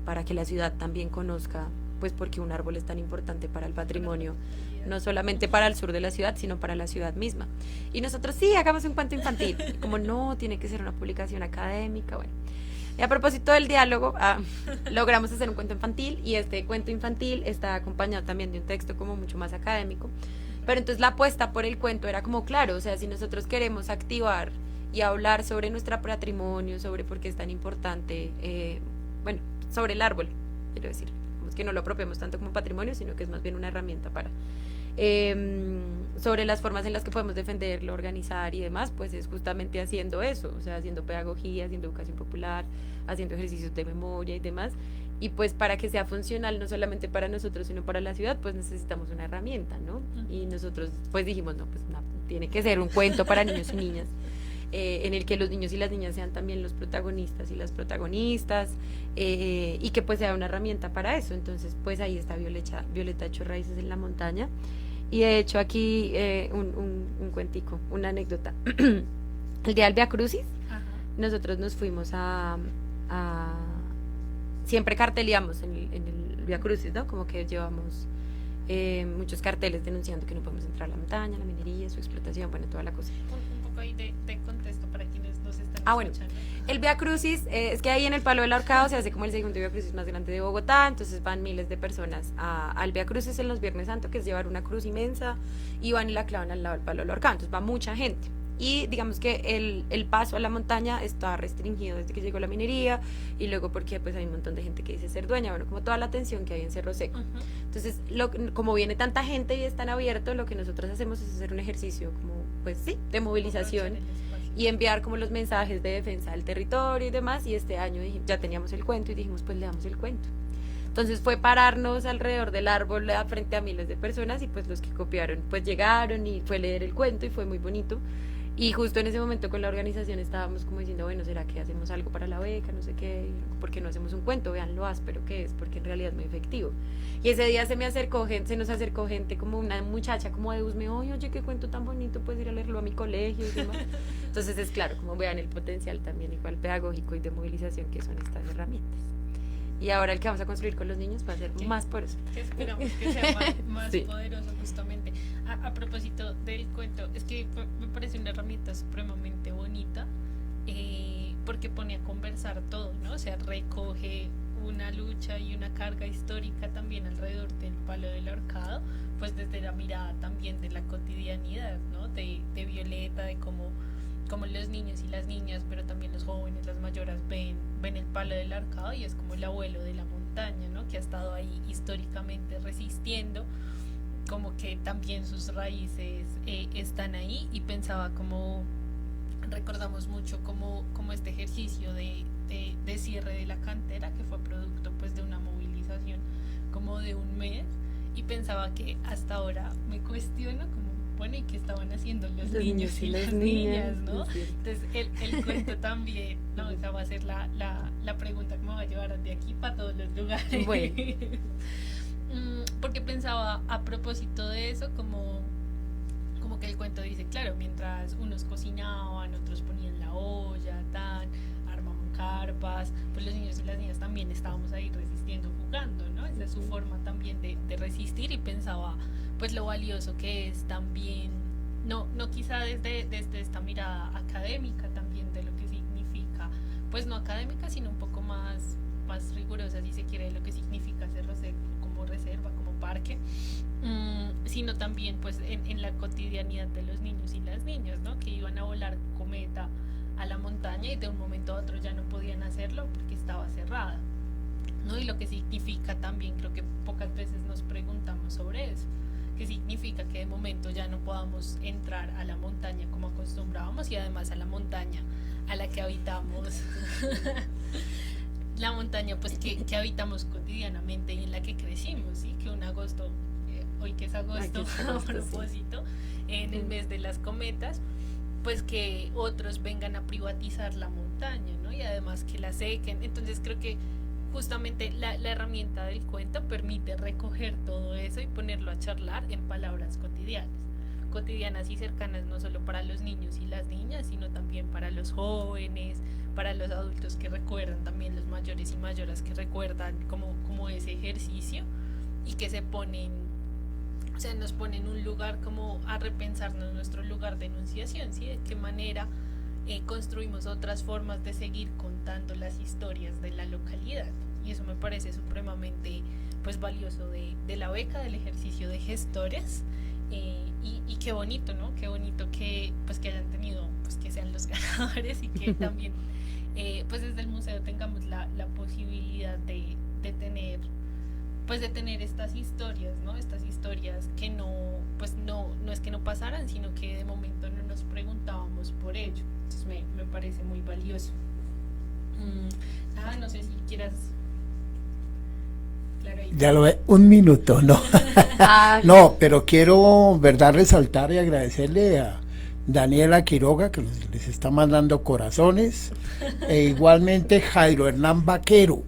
S2: para que la ciudad también conozca, pues porque un árbol es tan importante para el patrimonio, no solamente para el sur de la ciudad, sino para la ciudad misma? Y nosotros, sí, hagamos un cuento infantil. Y como no, tiene que ser una publicación académica, bueno. Y a propósito del diálogo, logramos hacer un cuento infantil, y este cuento infantil está acompañado también de un texto como mucho más académico. Pero entonces la apuesta por el cuento era como, claro, o sea, si nosotros queremos activar y hablar sobre nuestro patrimonio, sobre por qué es tan importante, bueno, sobre el árbol, quiero decir, que no lo apropiemos tanto como patrimonio, sino que es más bien una herramienta para sobre las formas en las que podemos defenderlo, organizar y demás, pues es justamente haciendo eso, o sea, haciendo pedagogía, haciendo educación popular, haciendo ejercicios de memoria y demás. Y pues para que sea funcional no solamente para nosotros, sino para la ciudad, pues necesitamos una herramienta, ¿no? Y nosotros pues dijimos, no, pues no, tiene que ser un cuento para niños y niñas, en el que los niños y las niñas sean también los protagonistas y las protagonistas, y que pues sea una herramienta para eso. Entonces pues ahí está Violeta echó raíces en la montaña. Y de hecho aquí un cuentico, una anécdota. El día del Via Crucis, nosotros nos fuimos siempre carteleamos en el Via Crucis, ¿no? Como que llevamos muchos carteles denunciando que no podemos entrar a la montaña, la minería, su explotación, bueno, toda la cosa.
S1: Un poco ahí de contexto para quienes nos están
S2: bueno,
S1: escuchando.
S2: El Via Crucis, es que ahí en el Palo del Ahorcado se hace como el segundo Via Crucis más grande de Bogotá, entonces van miles de personas al Via Crucis en los Viernes Santo, que es llevar una cruz inmensa, y van y la clavan al lado del Palo del Ahorcado, entonces va mucha gente. Y digamos que el paso a la montaña está restringido desde que llegó la minería, y luego porque pues hay un montón de gente que dice ser dueña, bueno, como toda la atención que hay en Cerro Seco. Entonces, como viene tanta gente y es tan abierto, lo que nosotros hacemos es hacer un ejercicio como, pues sí, de movilización y enviar como los mensajes de defensa del territorio y demás. Y este año ya teníamos el cuento y dijimos, pues le damos el cuento. Entonces fue pararnos alrededor del árbol frente a miles de personas, y pues los que copiaron pues llegaron, y fue leer el cuento y fue muy bonito. Y justo en ese momento con la organización estábamos como diciendo, bueno, ¿será que hacemos algo para la beca? No sé qué, ¿por qué no hacemos un cuento? Vean lo áspero que es, porque en realidad es muy efectivo. Y ese día se nos acercó gente, como una muchacha como de Usme, oye, qué cuento tan bonito, puedes ir a leerlo a mi colegio y demás. Entonces es claro, como vean el potencial también igual pedagógico y de movilización que son estas herramientas. Y ahora el que vamos a construir con los niños va a ser más poderoso.
S1: Que esperamos que sea más
S2: Sí.
S1: poderoso justamente. A propósito del cuento, es que me parece una herramienta supremamente bonita, porque pone a conversar todo, ¿no? O sea, recoge una lucha y una carga histórica también alrededor del palo del ahorcado, pues desde la mirada también de la cotidianidad, ¿no? De Violeta, de cómo los niños y las niñas, pero también los jóvenes, las mayoras ven el palo del ahorcado, y es como el abuelo de la montaña, ¿no? Que ha estado ahí históricamente resistiendo, como que también sus raíces están ahí. Y pensaba como recordamos mucho como este ejercicio de cierre de la cantera, que fue producto pues de una movilización como de un mes, y pensaba que hasta ahora me cuestiono como, bueno, ¿y qué estaban haciendo los niños y las niñas, ¿no? Entonces el cuento también, ¿no? Esa va a ser la pregunta que me va a llevar de aquí para todos los lugares.
S2: Bueno.
S1: Porque pensaba a propósito de eso, como que el cuento dice, claro, mientras unos cocinaban, otros ponían la olla, armaban carpas, pues los niños y las niñas también estábamos ahí resistiendo, jugando, ¿no? Esa es su forma también de resistir. Y pensaba pues lo valioso que es también, no quizá desde esta mirada académica también de lo que significa, pues no académica, sino un poco más rigurosa, si se quiere, de lo que significa ser como reserva, como parque, sino también pues en la cotidianidad de los niños y las niñas, ¿no? Que iban a volar cometa a la montaña y de un momento a otro ya no podían hacerlo porque estaba cerrada, ¿no? Y lo que significa también, creo que pocas veces nos preguntamos sobre eso, qué significa que de momento ya no podamos entrar a la montaña como acostumbrábamos, y además a la montaña a la que habitamos la montaña pues que habitamos cotidianamente y en la que crecimos, ¿sí? Que un agosto, hoy que es agosto, a propósito, sí, en el mes de las cometas, pues que otros vengan a privatizar la montaña, ¿no? Y además que la sequen. Entonces creo que justamente la herramienta del cuento permite recoger todo eso y ponerlo a charlar en palabras cotidianas y cercanas, no solo para los niños y las niñas, sino también para los jóvenes, para los adultos que recuerdan, también los mayores y mayoras que recuerdan como ese ejercicio, y que se ponen, o sea, nos ponen en un lugar como a repensarnos nuestro lugar de enunciación, ¿sí? De qué manera construimos otras formas de seguir contando las historias de la localidad. Y eso me parece supremamente pues valioso de la beca, del ejercicio de gestores. Y qué bonito, ¿no? Qué bonito que pues que hayan tenido, pues que sean los ganadores, y que también pues desde el museo tengamos la posibilidad de tener, pues de tener estas historias, ¿no? Estas historias que no es que no pasaran, sino que de momento no nos preguntábamos por ello. Entonces me parece muy valioso. No sé si quieras. Claro,
S3: ya lo ve, un minuto, no. No, pero quiero, verdad, resaltar y agradecerle a Daniela Quiroga, que les está mandando corazones, e igualmente Jairo Hernán Vaquero.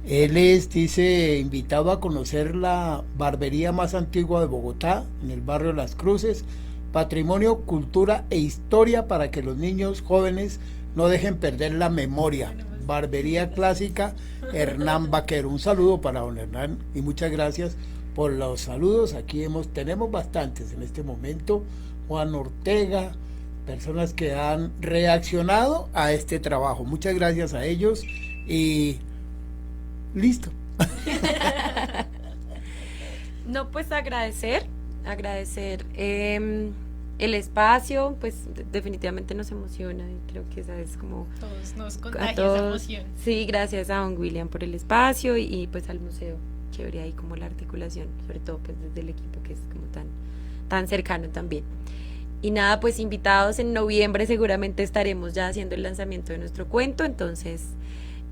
S3: Él dice, invitado a conocer la barbería más antigua de Bogotá, en el barrio Las Cruces, patrimonio, cultura e historia para que los niños jóvenes no dejen perder la memoria. Barbería clásica Hernán Vaquero. Un saludo para don Hernán y muchas gracias por los saludos. Aquí tenemos bastantes en este momento. Juan Ortega, personas que han reaccionado a este trabajo. Muchas gracias a ellos y listo.
S2: No, pues agradecer el espacio, pues definitivamente nos emociona, y creo que esa es como
S1: todos nos contagia esa emoción.
S2: Sí, gracias a don William por el espacio y pues al museo, chévere ahí como la articulación, sobre todo pues desde el equipo que es como tan cercano también. Y nada, pues invitados, en noviembre seguramente estaremos ya haciendo el lanzamiento de nuestro cuento, entonces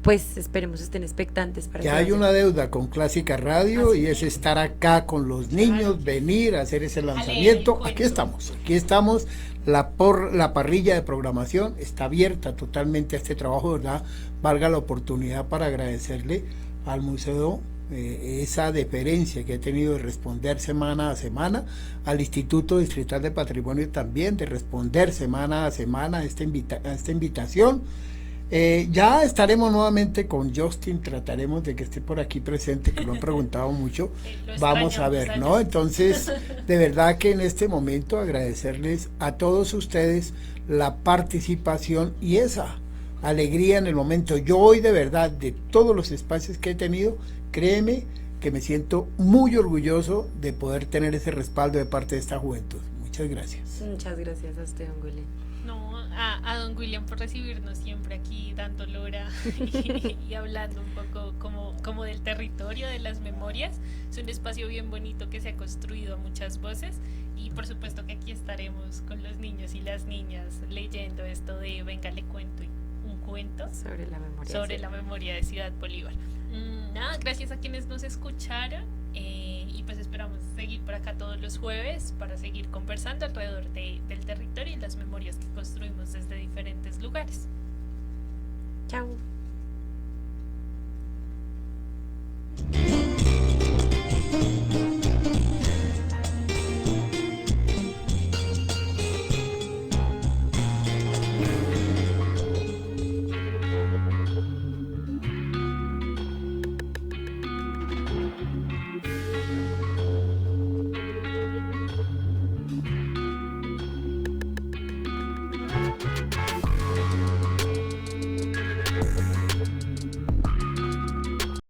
S2: pues esperemos estén expectantes para
S3: ya hay una deuda con Clásica Radio, y es estar acá con los niños, venir a hacer ese lanzamiento. Aquí estamos, la parrilla de programación está abierta totalmente a este trabajo, ¿verdad? Valga la oportunidad para agradecerle al museo esa deferencia que ha tenido de responder semana a semana, al Instituto Distrital de Patrimonio también de responder semana a semana a esta invitación. Ya estaremos nuevamente con Justin, trataremos de que esté por aquí presente, que lo han preguntado mucho. Vamos a ver, ¿no? Entonces, de verdad que en este momento agradecerles a todos ustedes la participación y esa alegría en el momento. Yo hoy de verdad, de todos los espacios que he tenido, créeme que me siento muy orgulloso de poder tener ese respaldo de parte de esta juventud. Muchas gracias.
S2: Muchas gracias a usted, don William.
S1: No, a don William por recibirnos siempre aquí dando lora y hablando un poco como del territorio, de las memorias. Es un espacio bien bonito que se ha construido a muchas voces y por supuesto que aquí estaremos con los niños y las niñas leyendo esto de venga le cuento un cuento
S2: sobre la memoria
S1: de Ciudad Bolívar. Nada, gracias a quienes nos escucharon y pues esperamos seguir por acá todos los jueves para seguir conversando alrededor del territorio y las memorias que construimos desde diferentes lugares.
S2: Chao.